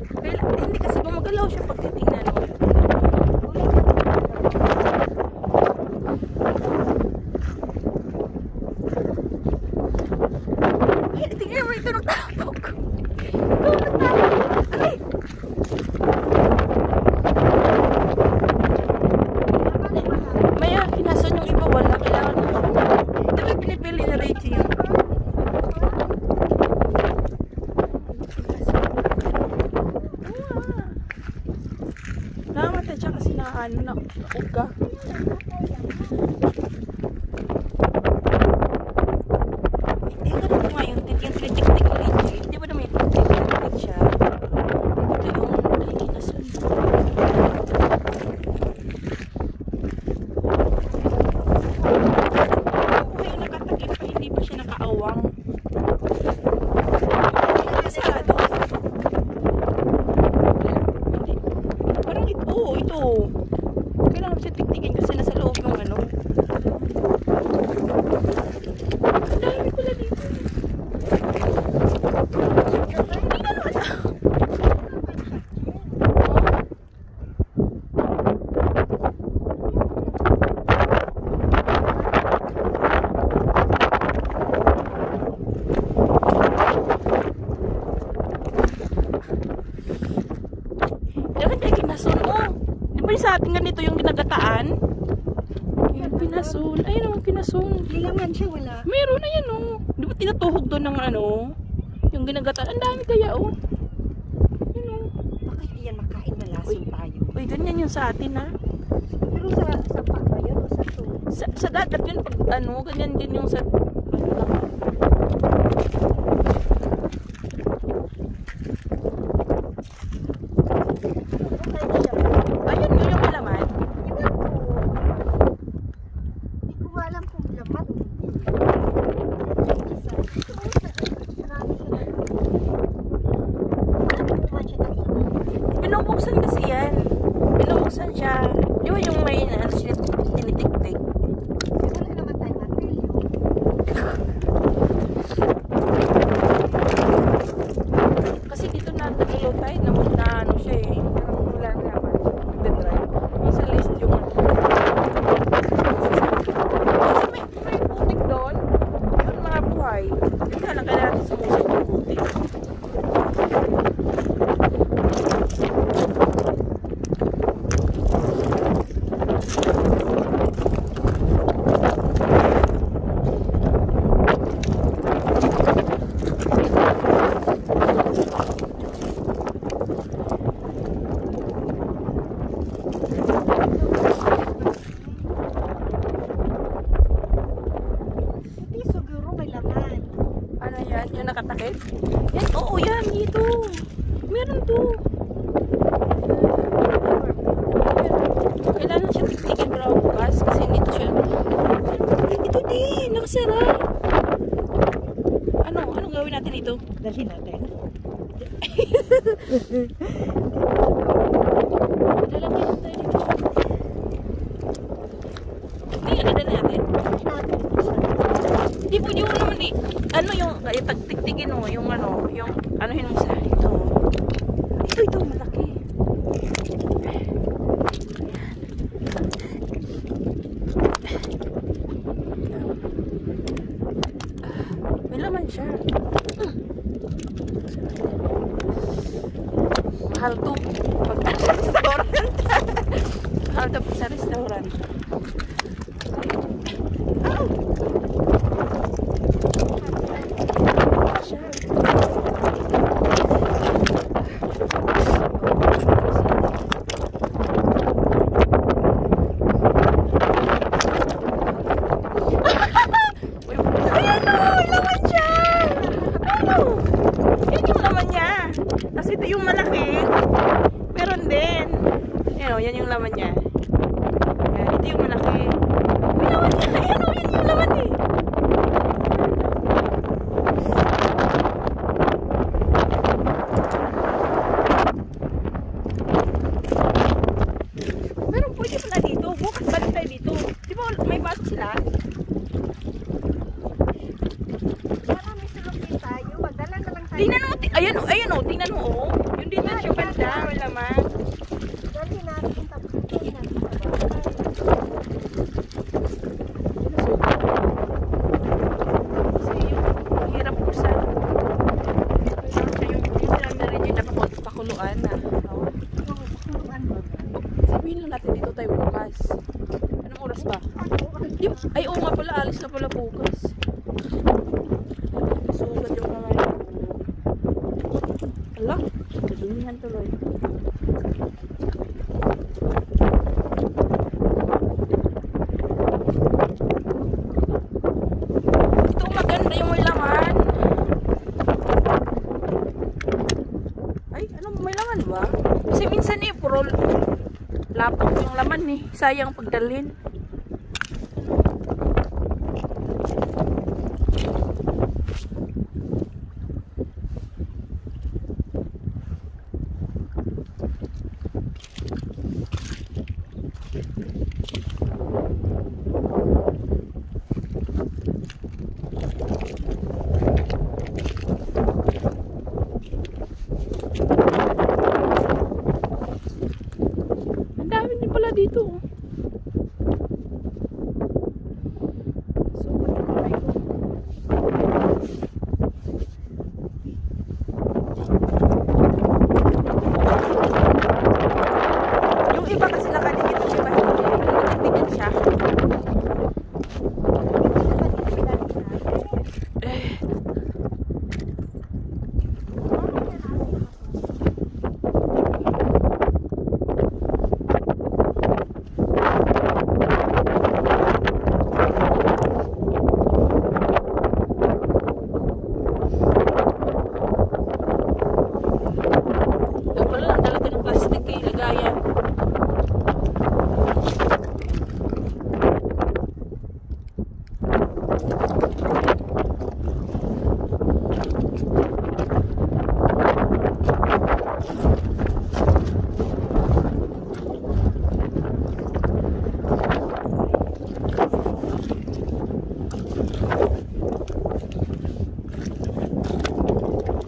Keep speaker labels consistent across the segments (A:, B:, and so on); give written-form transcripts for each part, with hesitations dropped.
A: Hindi kasi gumagalaw siya pag titingnan mo. Ay, tingnan mo ito nagtapok. Ito nagtapok. Ay! Maya, kinason yung iba, wala. Kailangan mo. Ito may pinipili na Reggie yun. Namatay siya kasi na uga. Ganito nga yung tinitik-tik na Reggie. Di ba na may tinitik siya? Ito yung kinason. Kailangan siya tiktikin kasi nasa loob yung ano. Ang dami pala dito. Dapat kayo kinasun mo. Di ba sa ating ganito yung ginagataan? Yan, kinasun. Ayun o, kinasun.
B: Nilaman siya, wala.
A: Meron na yan o. Di ba tinatuhog doon ng ano? Yung ginagataan. Ang dami kaya o. Yun o.
B: Bakit iyan makain na lason tayo?
A: Uy, ganyan yung sa atin ha.
B: Pero sa pag ba yun o sa to?
A: Sa dagat yun, pag ano, ganyan din yung sa ano lang. Ayun yun yung malaman.
B: Hindi ko alam kung laman.
A: Binubuksan kasi yan. Binubuksan siya. Di ba yung may tinitik-tik?
B: Wala naman tayo martilyo.
A: Kasi dito na nagalaw tayo na ano siya eh. Parang wala naman. Nagdadrive. Yung sa list yung ano. Kasi may putik doon. Ang mga buhay. Hindi ka lang kailangan sumusok yung putik. Yung nakatakip? Yan, oo yan, dito. Meron to. Kailangan siya tiktikin para bukas kasi dito siya. Ito din, nakasara. Anong gawin natin ito?
B: Dalhin natin.
A: Lalagyan natin tayo dito. Hindi, nadala natin. Hindi po yung naman eh. Ano yung tiktikin mo, yung ano, yung anuhin mo sa ito. Ito, malaki. May laman siya. Mahal to. Pag sa restaurant. Mahal to sa restaurant. Oh! Ito yung malaki. Meron din. Yan yung laman niya. Yan, ito yung malaki. May laman niya. Ayan o, yan yung laman eh. Pero pwede pala dito. Bukas balik tayo dito. Di ba may pasok sila?
B: Para may sulok din tayo. Magdala na lang tayo.
A: Tingnan mo. Ayan o. Tingnan mo o. Yun dito siya banda, may laman.
B: Dali natin tapos dali natin sa bahay.
A: Kasi yung hirap buksan. Siya yung sinabi na rin yung napakuluan na.
B: Oo, pakuluan mo.
A: Sabihin lang natin dito tayo bukas. Anong oras ba? Ay, oo nga pala, alis na pala bukas. Sugat yung kamay. Ala, kadumihan tuloy. Ito maganda yung may laman. Ay, ano, may laman ba? Kasi minsan puro lapok yung laman sayang pagdalhin. Ang dami din pala dito. So, kamay ko. Yung iba kasi nakadikit, yung iba hindi. Nakadikit siya. Yung pala, ang dalaga ng plastic lagayan.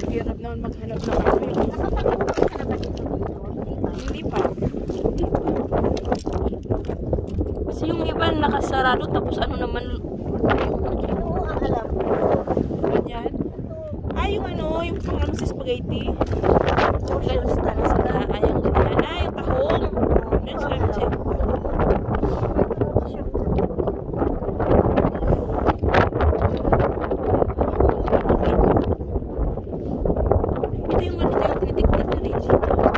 A: Hirap naman maghanap ng
B: Nakapag-uwi ka na ba dito?
A: Hindi pa. Kasi yung iba nakasarado tapos ano naman
B: Oo, ang alam ko.
A: ganyan. Yung yung pang sa spaghetti. Ganun sila yung ganyan. Yung tahong. Ganun sila yung check. Ito yung tinitiktik na rin dito.